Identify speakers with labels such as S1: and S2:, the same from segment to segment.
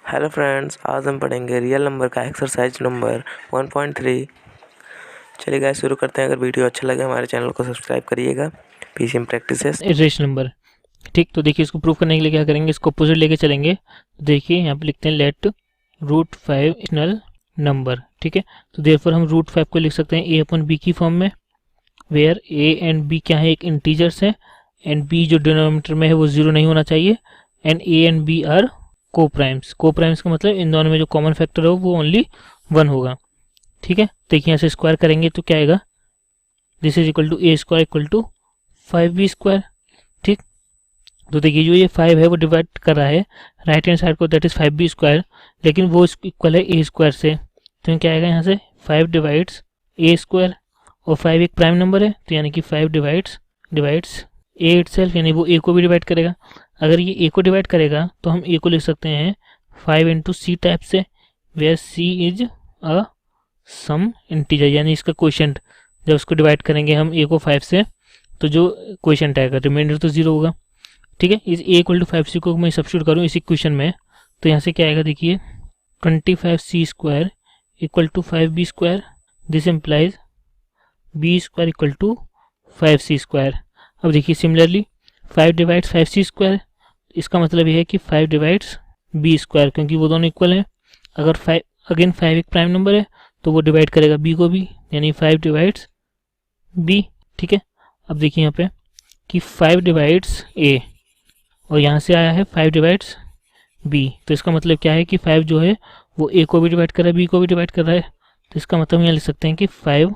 S1: Hello friends, आज हम पढ़ेंगे रियल नंबर का एक्सरसाइज नंबर 1.3। चलिए गाइस शुरू करते हैं। अगर वीडियो अच्छा लगे हमारे चैनल को सब्सक्राइब करिएगा। पीसीएम प्रैक्टिसेस
S2: रेश नंबर। ठीक, तो देखिए इसको प्रूव करने के लिए क्या करेंगे, इसको अपोजिट लेके चलेंगे। तो देखिए यहाँ पे लिखते हैं लेट रूट 5 इनल नंबर। ठीक है, तो देयरफॉर हम रूट 5 को लिख सकते हैं ए अपन बी की फॉर्म में, वेयर ए एंड बी क्या है, एक इंटीजर्स है, एंड बी जो डिनोमिनेटर में है वो 0 नहीं होना चाहिए, and A and B are co primes. Co primes का मतलब इन दोनों में जो कॉमन फैक्टर हो वो ओनली 1 होगा। ठीक है, देखिए यहाँ से स्क्वायर करेंगे तो क्या आएगा, this is equal to A square equal to 5b square. ठीक, तो देखिए जो ये 5 है वो डिवाइड कर रहा है राइट हैंड साइड को, दैट इज 5b स्क्वायर, लेकिन वो इक्वल है ए स्क्वायर से। तो क्या आएगा यहाँ से 5 डिवाइड्स ए स्क्वायर, और 5 एक प्राइम नंबर है तो यानी कि 5 डिवाइड्स ए इटसेल्फ, यानी वो ए को भी डिवाइड करेगा। अगर ये ए को डिवाइड करेगा तो हम ए को लिख सकते हैं 5 इंटू सी टाइप से, where C is a some integer, यानी इसका क्वोशिएंट। जब उसको डिवाइड करेंगे हम ए को 5 से तो जो क्वोशिएंट आएगा, रिमाइंडर तो 0 होगा। ठीक है, इस ए इक्वल टू 5c को मैं सब्स्टिट्यूट करूँ इस इक्वेशन में, तो यहाँ से क्या आएगा देखिए 25c square equal to 5b square, this implies b square equal to 5c square. अब देखिए सिमिलरली 5 डिवाइड्स 5c स्क्वायर, इसका मतलब ये है कि 5 डिवाइड्स b स्क्वायर, क्योंकि वो दोनों इक्वल हैं। अगर 5 अगेन 5 एक प्राइम नंबर है तो वो डिवाइड करेगा b को भी, यानी 5 डिवाइड्स b। ठीक है, अब देखिए यहाँ पे कि 5 डिवाइड्स a, और यहाँ से आया है 5 डिवाइड्स b, तो इसका मतलब क्या है कि 5 जो है वो a को भी डिवाइड कर रहा है, b को भी डिवाइड कर रहा है। तो इसका मतलब यहाँ लिख सकते हैं कि 5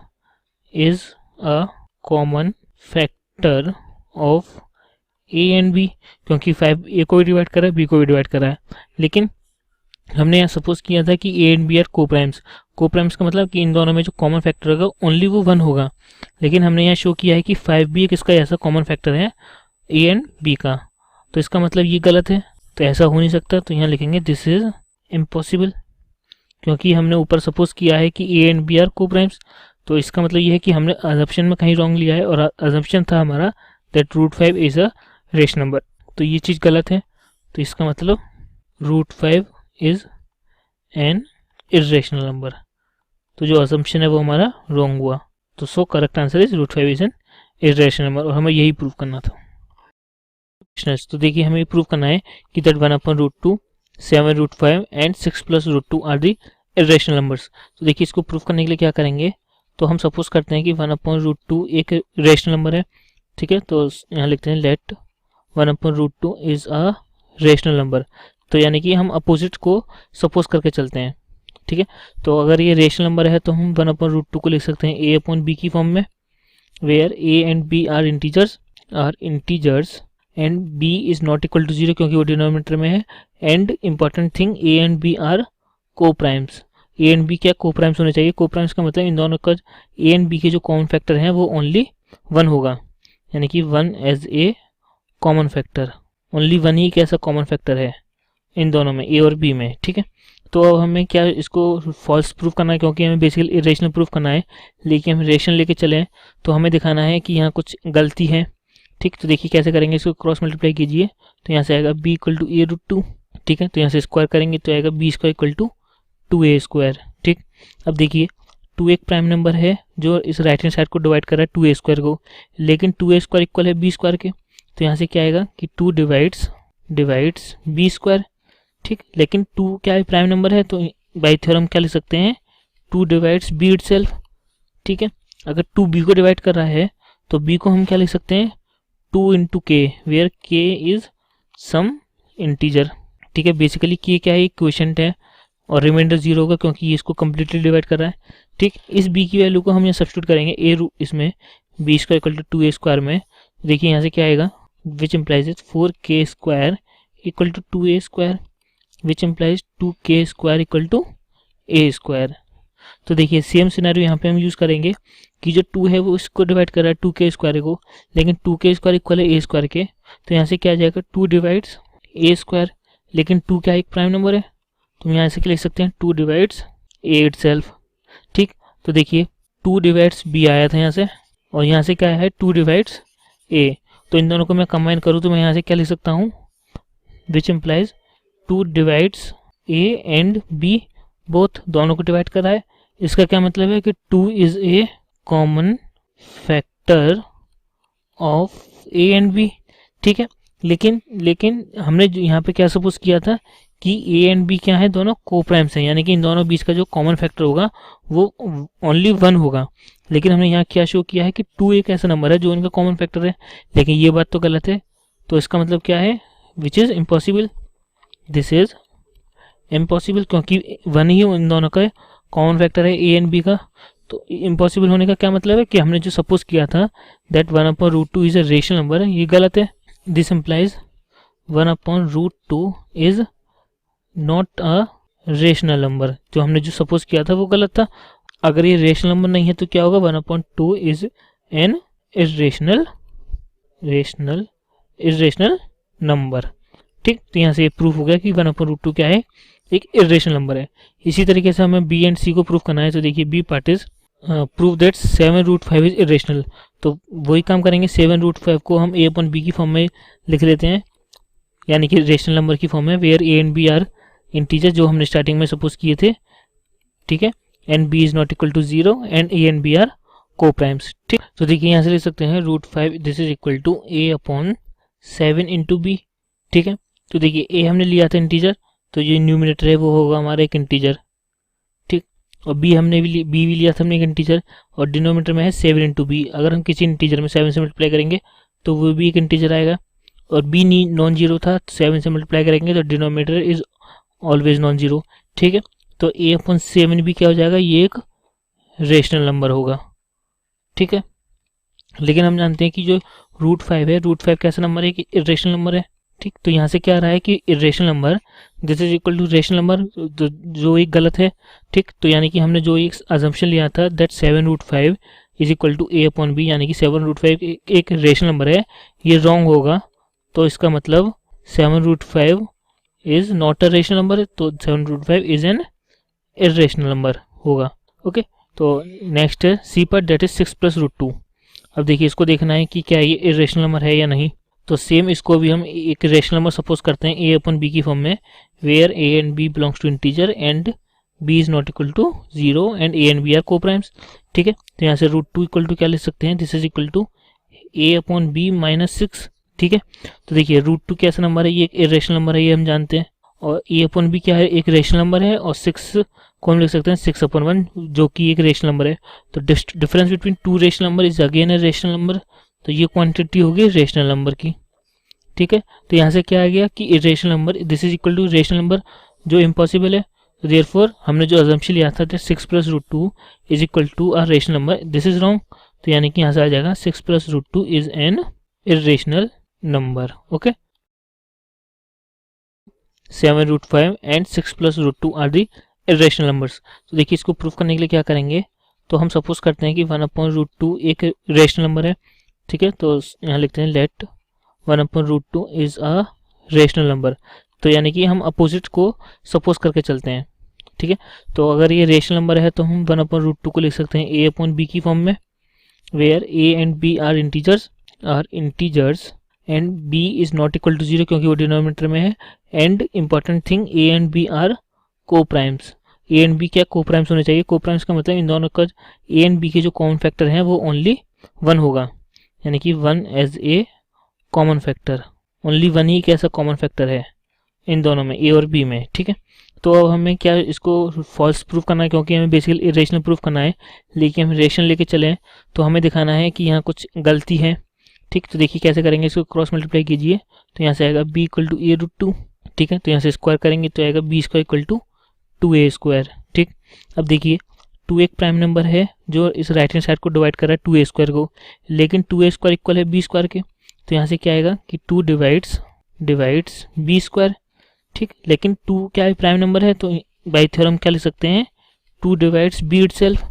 S2: is a common factor of a and b, क्योंकि 5 a को भी डिवाइड कर रहा है, b को भी डिवाइड कर रहा है। लेकिन हमने यहाँ सपोज किया था कि a and b are co primes. Co primes का मतलब कि इन दोनों में जो कॉमन फैक्टर होगा ओनली वो 1 होगा। लेकिन हमने यहाँ शो किया है कि 5 भी एक इसका ऐसा कॉमन फैक्टर है a एंड b का, तो इसका मतलब ये गलत है, तो ऐसा हो नहीं सकता। तो यहाँ लिखेंगे दिस इज इम्पॉसिबल, क्योंकि हमने ऊपर सपोज किया है कि ए and B are co primes. तो इसका मतलब ये है कि हमने अजम्पशन में कहीं रॉन्ग लिया है, और अजम्पशन था हमारा दैट रूट 5 इज अ रेश नंबर, तो ये चीज़ गलत है। तो इसका मतलब root 5 is an irrational number, तो जो अजम्पशन है वो हमारा रॉन्ग हुआ। तो so correct answer is root 5 is an irrational number, और हमें यही प्रूव करना था। तो देखिए हमें प्रूव करना है कि that 1 upon root 2, 7 root 5 and 6 plus root 2 are the irrational numbers. तो देखिए इसको प्रूव करने के लिए क्या करेंगे, तो हम सपोज करते हैं कि 1 अपॉन रूट 2 एक रेशनल नंबर है। ठीक है, तो यहाँ लिखते हैं let 1 upon root 2 is a rational number, तो यानी कि हम अपोजिट को सपोज करके चलते हैं। ठीक है, तो अगर ये रेशनल नंबर है तो हम 1 अपॉन रूट 2 को लिख सकते हैं ए अपॉन बी की फॉर्म में, where A and B are integers and b is not equal to 0, क्योंकि वो डिनोमिनेटर में है। And important thing a and b are co primes, a and b क्या को प्राइम्स होने चाहिए। को प्राइम्स का मतलब इन दोनों का a एंड b के जो कॉमन फैक्टर हैं वो ओनली 1 होगा, यानी कि 1 as a common factor, only 1 ही कैसा कॉमन फैक्टर है इन दोनों में, a और b में। ठीक है, तो अब हमें क्या इसको फॉल्स प्रूफ करना है, क्योंकि हमें बेसिकली इरेशनल प्रूफ करना है, लेकिन हम रेशनल लेके चले तो हमें दिखाना है कि यहाँ कुछ गलती है। ठीक, तो देखिए कैसे करेंगे, इसको क्रॉस मल्टीप्लाई कीजिए तो यहाँ से आएगा b equal to A root 2। ठीक है, तो यहाँ से स्क्वायर करेंगे तो आएगा b square equal to 2a square. ठीक, अब देखिए 2 एक प्राइम नंबर है जो इस राइट हैंड साइड को डिवाइड कर रहा है 2a स्क्वायर को, लेकिन 2a स्क्वायर इक्वल है b स्क्वायर के, तो यहाँ से क्या आएगा कि 2 डिवाइड्स b स्क्वायर। ठीक, लेकिन 2 क्या है, प्राइम नंबर है, तो बाई थ्योरम क्या लिख सकते हैं 2 डिवाइड्स b इटसेल्फ। ठीक है, अगर 2 b को डिवाइड कर रहा है तो b को हम क्या लिख सकते हैं 2 इंटू के, वेयर के इज सम इंटीजर। ठीक है, बेसिकली के क्या है, क्वोशिएंट है, और रिमाइंडर 0 होगा क्योंकि ये इसको कम्प्लीटली डिवाइड कर रहा है। ठीक, इस b की वैल्यू को हम यहाँ सब्स्टिट्यूट करेंगे ए इसमें b square equal to 2a square में। देखिए यहाँ से क्या आएगा, which implies 4k square equal to 2a square, which implies 2k square equal to a square. तो देखिए सेम सिनेरियो यहाँ पे हम यूज़ करेंगे कि जो 2 है वो इसको डिवाइड कर रहा है 2k स्क्वायर को, लेकिन 2k स्क्वायर इक्वल है a स्क्वायर के, तो यहाँ से क्या आ जाएगा 2 डिवाइड्स a स्क्वायर, लेकिन 2 क्या एक प्राइम नंबर है, तो हम यहाँ से क्या लिख सकते हैं 2 डिवाइड्स a इटसेल्फ। ठीक, तो देखिए 2 डिवाइड्स b आया था यहाँ से, और यहाँ से क्या है 2 डिवाइड्स a, तो इन दोनों को मैं कंबाइन करूँ तो मैं यहाँ से क्या लिख सकता हूँ, which implies 2 divides A and B both दोनों को डिवाइड कर रहा है। इसका क्या मतलब है कि 2 is a common factor of A and B, ठीक है। लेकिन हमने जो यहाँ पे क्या सपोज किया था कि ए एंड बी क्या है, दोनों कोप्राइम्स हैं, यानी कि इन दोनों बीच का जो कॉमन फैक्टर होगा वो ओनली 1 होगा। लेकिन हमने यहाँ क्या शो किया है कि 2 एक ऐसा नंबर है जो इनका कॉमन फैक्टर है, लेकिन ये बात तो गलत है। तो इसका मतलब क्या है, which is impossible, this is impossible, क्योंकि 1 ही इन दोनों का कॉमन फैक्टर है ए एंड बी का। तो इम्पॉसिबल होने का क्या मतलब है कि हमने जो सपोज किया था that 1/√2 is a rational number, ये गलत है। This implies 1/√2 is not a rational number, जो हमने जो सपोज किया था वो गलत था। अगर ये रेशनल नंबर नहीं है तो क्या होगा, 1/2 इज एन इरेशनल नंबर, ठीक। तो यहाँ से ये प्रूफ हो गया कि 1/√2 क्या है, एक इरेशनल नंबर है। इसी तरीके से हमें बी एंड सी को प्रूफ करना है। तो देखिए B part is prove that 7√5 is irrational. तो वही काम करेंगे, 7√5 को हम ए अपॉन बी की फॉर्म में लिख लेते हैं, यानी कि रेशनल नंबर की फॉर्म में, where A and B are integer, जो हमने स्टार्टिंग में सपोज किए थे, ठीक है। And B is not equal to 0 and A and B are co primes, ठीक। तो देखिए यहाँ से लिख सकते हैं √5 this is equal to A upon 7 into B, ठीक है। तो देखिए ए हमने लिया था इंटीजर, तो ये न्यूमिनेटर है वो होगा हमारा एक इंटीजर, ठीक। और बी हमने भी लिया था हमने एक इंटीजर, और डिनोमिनेटर में है 7 इंटू बी। अगर हम किसी इंटीजर में 7 से मल्टीप्लाई करेंगे तो वो भी एक इंटीजर आएगा, और बी नॉन जीरो था, 7 से मल्टीप्लाई करेंगे तो denominator is always non zero, ठीक है। तो ए अपॉन 7 भी क्या हो जाएगा, ये एक रेशनल नंबर होगा, ठीक है। लेकिन हम जानते हैं कि जो √5 है, √5 कैसा नंबर है कि इरेशनल नंबर है, ठीक। तो यहाँ से क्या आ रहा है कि irrational number this is equal to rational number, जो एक गलत है, ठीक। तो यानी कि हमने जो एक अजम्पशन लिया था that 7√5 is equal to A upon B, यानी कि 7√5 एक रेशनल नंबर है, ये रॉन्ग होगा। तो इसका मतलब 7√5 is not a rational number, तो 7√5 इज एन इरेशनल नंबर होगा, ओके। तो नेक्स्ट है सी पार्ट, दैट इज 6 + √2। अब देखिए इसको देखना है कि क्या ये इरेशनल नंबर है या नहीं। तो सेम इसको भी हम एक रेशनल नंबर सपोज करते हैं ए अपॉन बी की फॉर्म में, where A and B belongs to integer and B is not equal to 0 and A and B are co primes, ठीक है। तो यहाँ से √2 इक्वल टू क्या लिख सकते हैं, this is equal to A upon B -6, ठीक है। तो देखिए √2 कैसा नंबर है, ये एक इरेशनल नंबर है, ये हम जानते हैं। और ए अपॉन बी क्या है, एक रेशनल नंबर है, और 6 को हम लिख सकते हैं 6/1 जो कि एक रेशनल नंबर है। तो difference between 2 rational number is again a rational number, तो ये क्वांटिटी होगी रेशनल नंबर की, ठीक है। तो यहाँ से क्या आ गया कि irrational number this is equal to rational number, जो इम्पॉसिबल है। तो देयरफॉर हमने जो अजम्पशन लिया था 6 + √2 is equal to a rational number, this is wrong. तो यानी कि यहाँ से आ जाएगा 6 + √2 is an irrational number, okay. 7√5 and 6 + √2 are the irrational numbers. तो देखिए इसको प्रूफ करने के लिए क्या करेंगे, तो हम सपोज करते हैं कि 1/√2 एक रेशनल नंबर है, ठीक है। तो यहाँ लिखते हैं let 1/√2 is a rational number. तो यानी कि हम अपोजिट को सपोज करके चलते हैं, ठीक है। तो अगर ये रेशनल नंबर है तो हम 1/√2 को लिख सकते हैं ए अपॉन बी की फॉर्म में, where A and B are integers and B is not equal to 0 क्योंकि वो डिनोमिनेटर में है। And important thing A and B are co primes, A and B क्या को प्राइम्स होने चाहिए। को प्राइम्स का मतलब इन दोनों का ए एंड बी के जो कॉमन फैक्टर हैं वो ओनली 1 होगा, यानी कि 1 as a common factor, only 1 ही कैसा कॉमन फैक्टर है इन दोनों में, ए और बी में, ठीक है। तो अब हमें क्या इसको फॉल्स प्रूफ करना है, क्योंकि हमें बेसिकली इरेशनल प्रूफ करना है, लेकिन हम रेशनल लेके चले तो हमें दिखाना है कि यहाँ कुछ गलती है, ठीक। तो देखिए कैसे करेंगे, इसको क्रॉस मल्टीप्लाई कीजिए तो यहाँ से आएगा b = a√2, ठीक है। तो यहाँ से स्क्वायर करेंगे तो आएगा b² = 2a², ठीक। अब देखिए 2 एक प्राइम नंबर है जो इस राइट हैंड साइड को डिवाइड कर रहा है 2a² को, लेकिन 2a² इक्वल है b² के। तो यहाँ से क्या आएगा कि 2 डिवाइड्स b², ठीक। लेकिन 2 क्या है, प्राइम नंबर है, तो बाय थ्योरम क्या लिख सकते हैं, 2 डिवाइड्स b इटसेल्फ,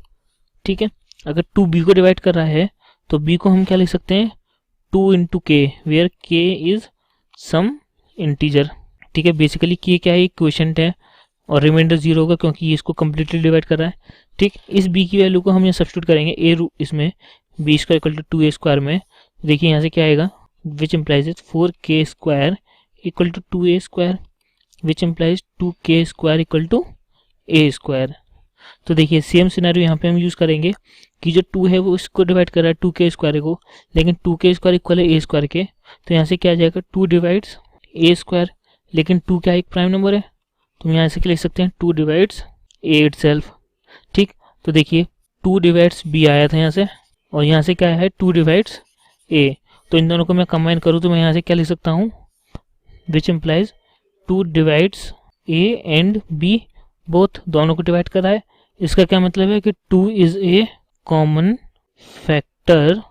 S2: ठीक है। अगर 2 b को डिवाइड कर रहा है तो b को हम क्या लिख सकते हैं, 2 × k, where k is some integer, ठीक है। बेसिकली k क्या है, क्वोशिएंट है, और रिमाइंडर 0 होगा क्योंकि ये इसको कम्प्लीटली डिवाइड कर रहा है, ठीक। इस b की वैल्यू को हम यहाँ सब्स्टिट्यूट करेंगे इसमें b² = 2a² में। देखिए यहाँ से क्या आएगा, which implies 4k² = 2a²। Which implies 2k square equal to A square. तो देखिए सेम सिनेरियो यहाँ पे हम यूज़ करेंगे कि जो 2 है वो इसको डिवाइड कर रहा है 2k स्क्वायर को, लेकिन 2k स्क्वायर इक्वल है ए स्क्वायर के। तो यहाँ से क्या आ जाएगा 2 डिवाइड्स ए स्क्वायर, लेकिन 2 क्या एक प्राइम नंबर है, तो हम यहाँ से लिख सकते हैं 2 डिवाइड्स ए इटसेल्फ। ठीक, तो देखिए 2 डिवाइड्स बी आया था यहाँ से, और यहाँ से क्या है 2 डिवाइड्स ए। तो इन दोनों को मैं कंबाइन करूँ तो मैं यहाँ से क्या लिख सकता हूँ, which implies 2 divides A and B, both दोनों को डिवाइड कर रहा है। इसका क्या मतलब है कि 2 is a common factor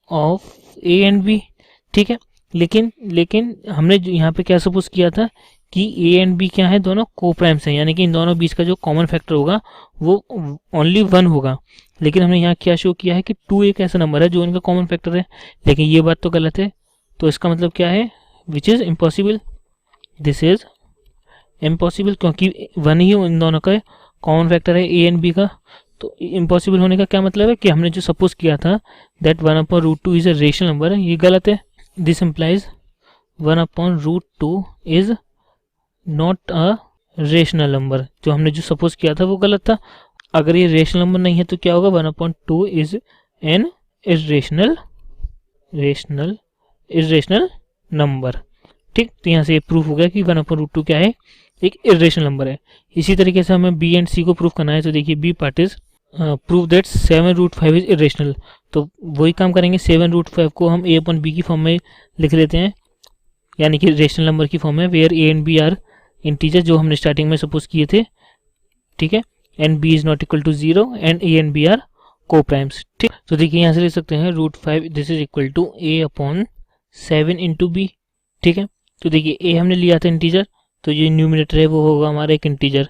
S2: of A and B. ठीक है, लेकिन हमने यहाँ पे क्या सपोज किया था कि ए एंड बी क्या है, दोनों को प्राइम्स हैं, यानी कि इन दोनों बीच का जो कॉमन फैक्टर होगा वो ओनली 1 होगा। लेकिन हमने यहाँ क्या शो किया है कि 2 एक ऐसा नंबर है जो इनका कॉमन फैक्टर है, लेकिन ये बात तो गलत है। तो इसका मतलब क्या है, which is impossible, this is impossible, क्योंकि 1 ही इन दोनों का कॉमन फैक्टर है ए एंड बी का। तो इम्पॉसिबल होने का क्या मतलब है कि हमने जो सपोज किया था that 1/√2 is a rational number, ये गलत है। This implies 1/√2 is not a rational number, जो हमने जो सपोज किया था वो गलत था। अगर ये रेशनल नंबर नहीं है तो क्या होगा, 1/2 इज एन इरेशनल नंबर। ठीक, तो यहाँ से ये प्रूफ हो गया कि 1/√2 क्या है, एक इरेशनल नंबर है। इसी तरीके से हमें बी एंड सी को प्रूफ करना है। तो देखिए B part is prove that 7√5 is irrational. तो वही काम करेंगे, 7√5 को हम ए अपॉन बी की फॉर्म में लिख लेते हैं, यानी कि रेशनल नंबर की फॉर्म में, where A and B are integer, जो हमने स्टार्टिंग में सपोज किए थे। ठीक है, and B is not equal to 0 and A and B are co primes. ठीक, तो देखिए यहाँ से लिख सकते हैं √5 this is equal to A upon 7 into B. ठीक है, तो देखिए ए हमने लिया था इंटीजर, तो ये न्यूमिनेटर है वो होगा हमारा एक इंटीजर।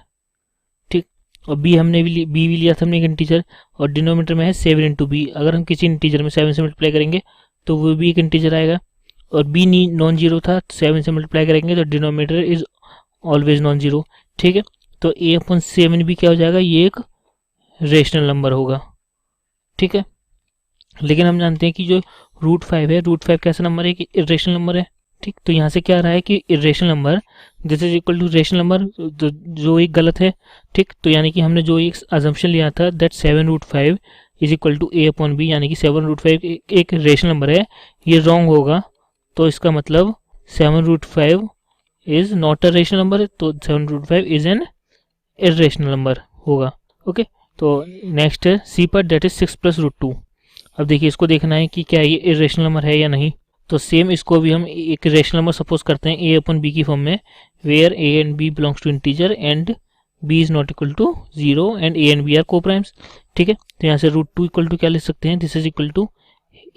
S2: ठीक, और बी हमने भी लिया था हमने एक इंटीजर, और डिनोमिनेटर में है 7 इंटू बी। अगर हम किसी इंटीजर में 7 से मल्टीप्लाई करेंगे तो वो भी एक इंटीजर आएगा, और बी नॉन जीरो था, 7 से मल्टीप्लाई करेंगे तो denominator is always non zero. ठीक है, तो ए अपॉन 7 भी क्या हो जाएगा, ये एक रेशनल नंबर होगा। ठीक है, लेकिन हम जानते हैं कि जो √5 है, √5 कैसा नंबर है कि इरेशनल नंबर है। ठीक, तो यहाँ से क्या आ रहा है कि irrational number this is equal to rational number, जो एक गलत है। ठीक, तो यानी कि हमने जो एक अजम्पशन लिया था that 7√5 is equal to A upon B, यानी कि 7√5 एक रेशनल नंबर है, ये रॉन्ग होगा। तो इसका मतलब 7√5 is not a rational number, तो 7√5 इज एन इरेशनल नंबर होगा। ओके, तो नेक्स्ट है सी पार्ट दैट इज 6 + √2। अब देखिए इसको देखना है कि क्या ये इरेशनल नंबर है या नहीं। तो सेम इसको भी हम एक रेशनल नंबर सपोज करते हैं ए अपॉन बी की फॉर्म में, where A and B belongs to integer and B is not equal to 0 and A and B are co primes. ठीक है, तो यहाँ से √2 इक्वल टू क्या लिख सकते हैं, this is equal to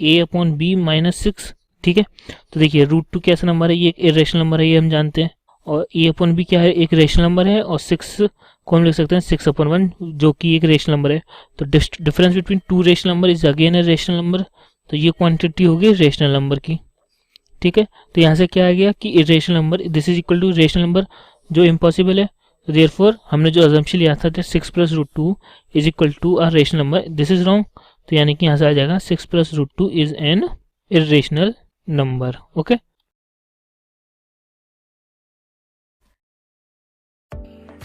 S2: A upon B -6। ठीक है, तो देखिए √2 कैसा नंबर है, ये एक इरेशनल नंबर है, ये हम जानते हैं, और ए अपॉन बी क्या है, एक रेशनल नंबर है, और 6 को हम लिख सकते हैं 6/1 जो कि एक रेशनल नंबर है। तो difference between 2 rational number is again a rational number, तो ये क्वांटिटी होगी रेशनल नंबर की। ठीक है, तो यहाँ से क्या आ गया कि irrational number this is equal to rational number, जो इम्पॉसिबल है। तो देयरफॉर हमने जो अजम्पशन लिया था 6 + √2 is equal to a rational number, this is wrong. तो यानी कि यहाँ से आ जाएगा 6 + √2 is an irrational number. Okay,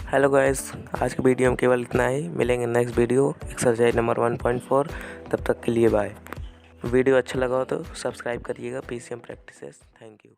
S1: hello guys, आज के वीडियो में केवल इतना ही। मिलेंगे नेक्स्ट वीडियो एक्सरसाइज नंबर 1.4। तब तक के लिए बाय। वीडियो अच्छा लगा हो तो सब्सक्राइब करिएगा PCM प्रैक्टिसेस। Thank you.